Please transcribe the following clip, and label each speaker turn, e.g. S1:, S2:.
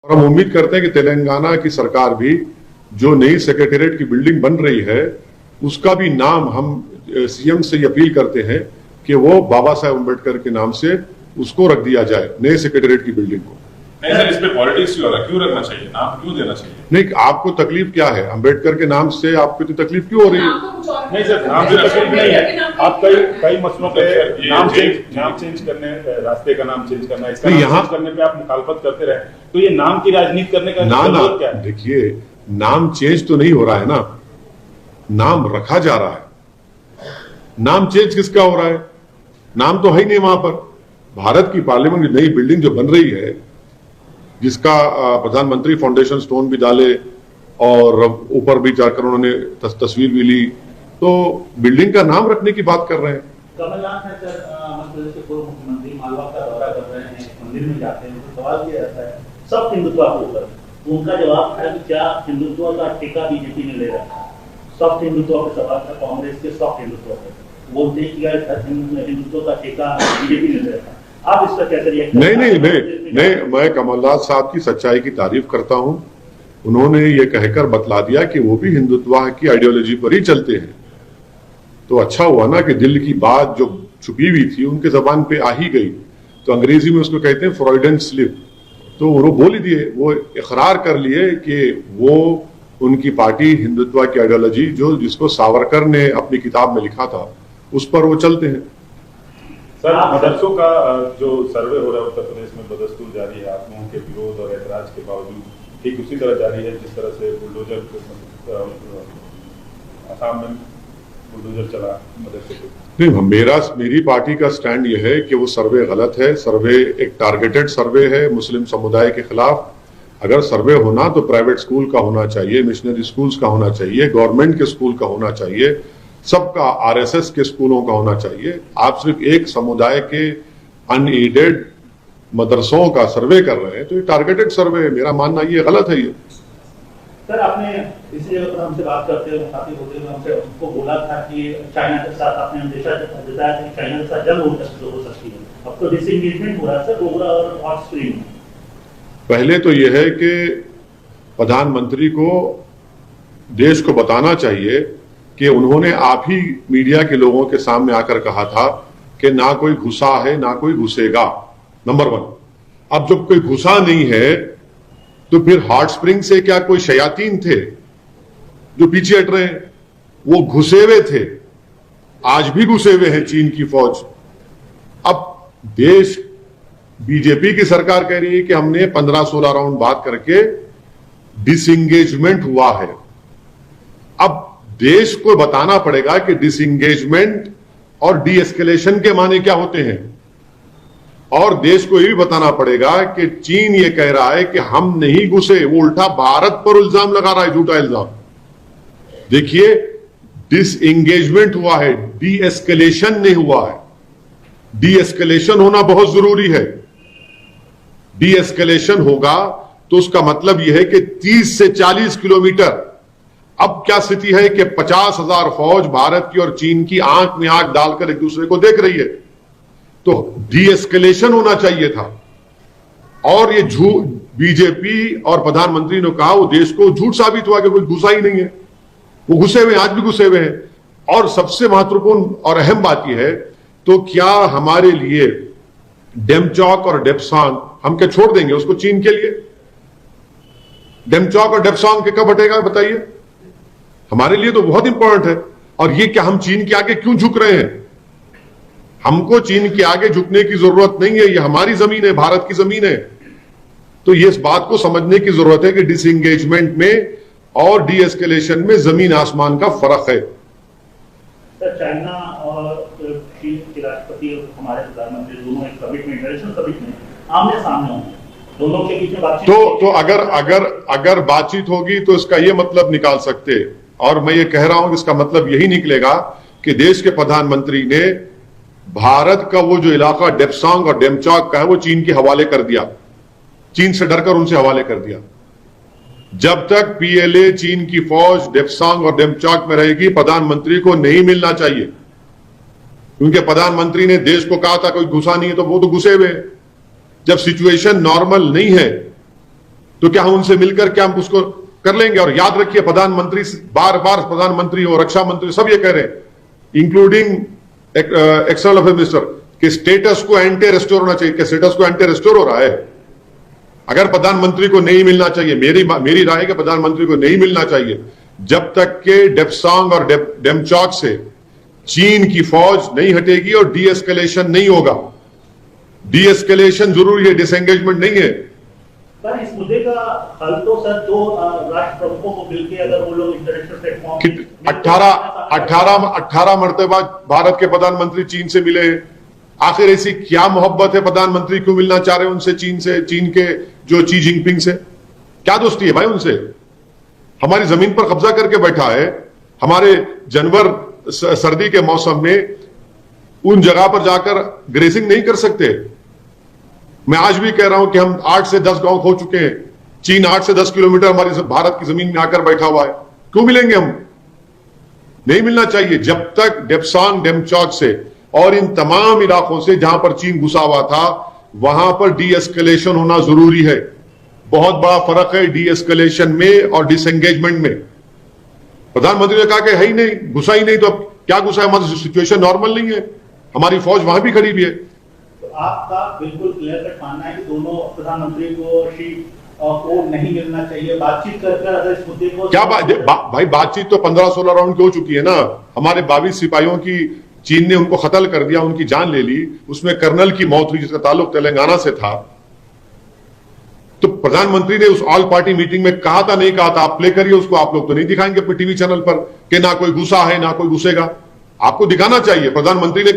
S1: और हम उम्मीद करते हैं कि तेलंगाना की सरकार भी जो नई सेक्रेटेरिएट की बिल्डिंग बन रही है उसका भी नाम हम सीएम से ये अपील करते हैं कि वो बाबा साहेब अम्बेडकर के नाम से उसको रख दिया जाए, नए सेक्रेटेरिएट की बिल्डिंग को।
S2: नहीं सर, इस पे पॉलिटिक्स क्यों हो रहा है? क्यों रखना चाहिए? नाम क्यों देना चाहिए?
S1: नहीं, आपको तकलीफ क्या है? अम्बेडकर के नाम से आपको इतनी तकलीफ क्यों हो रही है?
S3: नहीं सर, नाम से तकलीफ नहीं है। आप कई मसलों पे नाम चेंज करने, रास्ते का नाम चेंज करना, इसका नाम चेंज करने पे आप मुखालफत करते रहे, तो ये नाम की राजनीति करने का जरूरत क्या है?
S1: देखिए, नाम चेंज तो नहीं हो रहा है ना, नाम रखा जा रहा है। नाम चेंज किसका हो रहा है? नाम तो है ही नहीं वहां पर। भारत की पार्लियामेंट की नई बिल्डिंग जो बन रही है, जिसका प्रधानमंत्री फाउंडेशन स्टोन भी डाले और ऊपर भी जाकर उन्होंने तस्वीर भी ली, तो बिल्डिंग का नाम रखने की बात कर रहे हैं।
S4: कमलनाथ है सर, मध्य प्रदेश के पूर्व मुख्यमंत्री मालवा का दौरा कर रहे हैं, मंदिर में जाते हैं, तो सवाल किया जाता है सब हिंदुत्व के ऊपर। उनका जवाब था कि क्या हिंदुत्व का टीका बीजेपी ने ले रखा है? सॉफ्ट हिंदुत्व का सवाल था कांग्रेस के सॉफ्ट हिंदुत्व पर। बोलते हिंदुत्व का टीका बीजेपी ने ले रखा। आप इस पर कैसे रिएक्ट?
S1: नहीं, मैं कमलनाथ साहब की सच्चाई की तारीफ करता हूं। उन्होंने ये कहकर बतला दिया कि वो भी हिंदुत्व की आइडियोलॉजी पर ही चलते हैं, तो अच्छा हुआ ना कि दिल की बात जो छुपी हुई थी उनके जबान पे आ ही गई। तो अंग्रेजी में उसको कहते हैं फ्रॉइडन स्लिप। तो वो बोल ही दिए, वो इकरार कर लिए कि वो उनकी पार्टी हिंदुत्व की आइडियोलॉजी जिसको सावरकर ने अपनी किताब में लिखा था उस पर वो चलते हैं।
S3: सर, मदरसों का जो सर्वे हो रहा है उत्तर प्रदेश में बदस्तूर जारी है, आप लोगों के विरोध और ऐतराज के बावजूद ठीक उसी तरह जारी है जिस तरह से बुलडोजर असम में बुलडोजर चला मदरसे पे।
S1: नहीं, मेरी पार्टी का स्टैंड यह है कि वो सर्वे गलत है। सर्वे एक टारगेटेड सर्वे है मुस्लिम समुदाय के खिलाफ। अगर सर्वे होना तो प्राइवेट स्कूल का होना चाहिए, मिशनरी स्कूल्स का होना चाहिए, गवर्नमेंट के स्कूल का होना चाहिए, सबका आरएसएस के स्कूलों का होना चाहिए। आप सिर्फ एक समुदाय के अनएडेड मदरसों का सर्वे कर रहे हैं, तो ये टारगेटेड सर्वे है। मेरा मानना ये गलत है। ये
S4: सर, आपने इसी जगह पर हमसे बात करते हुए साथी होते हुए हमसे उसको बोला था कि चाइना के साथ आपने अंदेशा जताया कि चाइना के साथ जंग हो सकती है। अब तो डिसएंगेजमेंट हो रहा है सर डोगरा और हॉट स्प्रिंग।
S1: पहले तो यह है कि प्रधानमंत्री को देश को बताना चाहिए कि उन्होंने आप ही मीडिया के लोगों के सामने आकर कहा था कि ना कोई घुसा है ना कोई घुसेगा, नंबर 1। अब जब कोई घुसा नहीं है तो फिर हॉट स्प्रिंग से क्या कोई शयातीन थे जो पीछे हट रहे हैं? वो घुसे हुए थे, आज भी घुसे हुए हैं चीन की फौज। अब देश बीजेपी की सरकार कह रही है कि हमने 15-16 राउंड बात करके डिसएंगेजमेंट हुआ है। अब देश को बताना पड़ेगा कि डिसएंगेजमेंट और डी एस्केलेशन के माने क्या होते हैं, और देश को यह भी बताना पड़ेगा कि चीन ये कह रहा है कि हम नहीं घुसे, वो उल्टा भारत पर इल्जाम लगा रहा है, झूठा इल्जाम। देखिए, डिसएंगेजमेंट हुआ है, डी एस्केलेशन नहीं हुआ है। डी एस्केलेशन होना बहुत जरूरी है। डी एस्केलेशन होगा तो उसका मतलब यह है कि 30 से 40 किलोमीटर। अब क्या स्थिति है कि 50,000 फौज भारत की और चीन की आंख में आंख डालकर एक दूसरे को देख रही है, तो डी एस्केलेशन होना चाहिए था। और ये झूठ बीजेपी और प्रधानमंत्री ने कहा, वो देश को झूठ साबित हुआ कि कोई घुसा ही नहीं है। वो घुसे हुए, आज भी घुसे हुए हैं। और सबसे महत्वपूर्ण और अहम बात यह है, तो क्या हमारे लिए डेमचौक और डेप्सांग हम क्या छोड़ देंगे उसको चीन के लिए? डेमचौक और डेप्सांग के कब हटेगा बताइए? हमारे लिए तो बहुत इंपॉर्टेंट है। और ये क्या हम चीन के आगे क्यों झुक रहे हैं? हमको चीन के आगे झुकने की जरूरत नहीं है, ये हमारी जमीन है, भारत की जमीन है। तो ये इस बात को समझने की जरूरत है कि डिसएंगेजमेंट में और डी एस्केलेशन में जमीन आसमान का फर्क है।
S4: सर, चाइना और चीन के राष्ट्रपति और हमारे प्रधानमंत्री दोनों एक कमिटमेंट, इंटरनेशनल कमिटमेंट, आमने सामने होंगे, दोनों के बीच में बातचीत।
S1: तो अगर बातचीत होगी तो इसका यह मतलब निकाल सकते, और मैं ये कह रहा हूं कि इसका मतलब यही निकलेगा कि देश के प्रधानमंत्री ने भारत का वो जो इलाका डेप्सांग और डेमचौक का है वो चीन के हवाले कर दिया, चीन से डरकर उनसे हवाले कर दिया। जब तक पीएलए चीन की फौज डेप्सांग और डेमचौक में रहेगी, प्रधानमंत्री को नहीं मिलना चाहिए, क्योंकि प्रधानमंत्री ने देश को कहा था कोई घुसा नहीं है, तो वो तो घुसे हुए हैं। जब सिचुएशन नॉर्मल नहीं है तो क्या हम उनसे मिलकर क्या हम उसको कर लेंगे? और याद रखिए, प्रधानमंत्री बार बार प्रधानमंत्री और रक्षा मंत्री सब ये कह रहे हैं, इंक्लूडिंग एक्सटर्नल अफेयर मिनिस्टर, कि स्टेटस को एंटी रेस्टोर होना चाहिए। क्या स्टेटस को एंटी रेस्टोर हो रहा है? अगर प्रधानमंत्री को नहीं मिलना चाहिए, मेरी राय है कि प्रधानमंत्री को नहीं मिलना चाहिए जब तक के डेप्सांग और डेमचौक से चीन की फौज नहीं हटेगी और डी एस्केलेशन नहीं होगा। डी एस्केलेशन जरूरी है, डिसएंगेजमेंट नहीं है।
S4: पर इस मुद्दे का हल तो सर दो राष्ट्र प्रमुखों को मिलकर अगर वो लोग इंटरनेशनल प्लेटफॉर्म
S1: 18 मरतबा भारत के प्रधानमंत्री चीन से मिले। आखिर ऐसी क्या मोहब्बत है? प्रधानमंत्री क्यों मिलना चाह रहे हैं उनसे, चीन के जो शी जिनपिंग से क्या दोस्ती है भाई उनसे? हमारी जमीन पर कब्जा करके बैठा है। हमारे जानवर सर्दी के मौसम में उन जगह पर जाकर ग्रेसिंग नहीं कर सकते। मैं आज भी कह रहा हूं कि हम 8 से 10 गांव खो चुके हैं। चीन 8 से 10 किलोमीटर हमारी भारत की जमीन में आकर बैठा हुआ है। क्यों मिलेंगे हम? नहीं मिलना चाहिए। जब तक डेप्सांग डेमचौक से और इन तमाम इलाकों से जहां पर चीन घुसा हुआ था, वहां पर डी एस्केलेशन होना जरूरी है। बहुत बड़ा फर्क है डी एस्केलेशन में और डिसएंगेजमेंट में। प्रधानमंत्री ने कहा कि है ही नहीं, घुसा ही नहीं, तो अब क्या घुसा है? हमारी सिचुएशन नॉर्मल नहीं है, हमारी फौज वहां भी खड़ी भी है।
S4: तो आपका बिल्कुल क्लियर कट मानना है कि दोनों प्रधानमंत्री को शी को नहीं मिलना चाहिए, बातचीत कर अगर इस मुद्दे को
S1: क्या भाई बातचीत तो 15-16 राउंड की हो चुकी है ना। हमारे 22 सिपाहियों की चीन ने उनको कत्ल कर दिया, उनकी जान ले ली। उसमें कर्नल की मौत हुई जिसका ताल्लुक तेलंगाना से था। तो प्रधानमंत्री ने उस ऑल पार्टी मीटिंग में कहा था, नहीं कहा था? आप प्ले करिए उसको। आप लोग तो नहीं दिखाएंगे अपने टीवी चैनल पर कि ना कोई घुसा है ना कोई घुसेगा। आपको दिखाना चाहिए। प्रधानमंत्री ने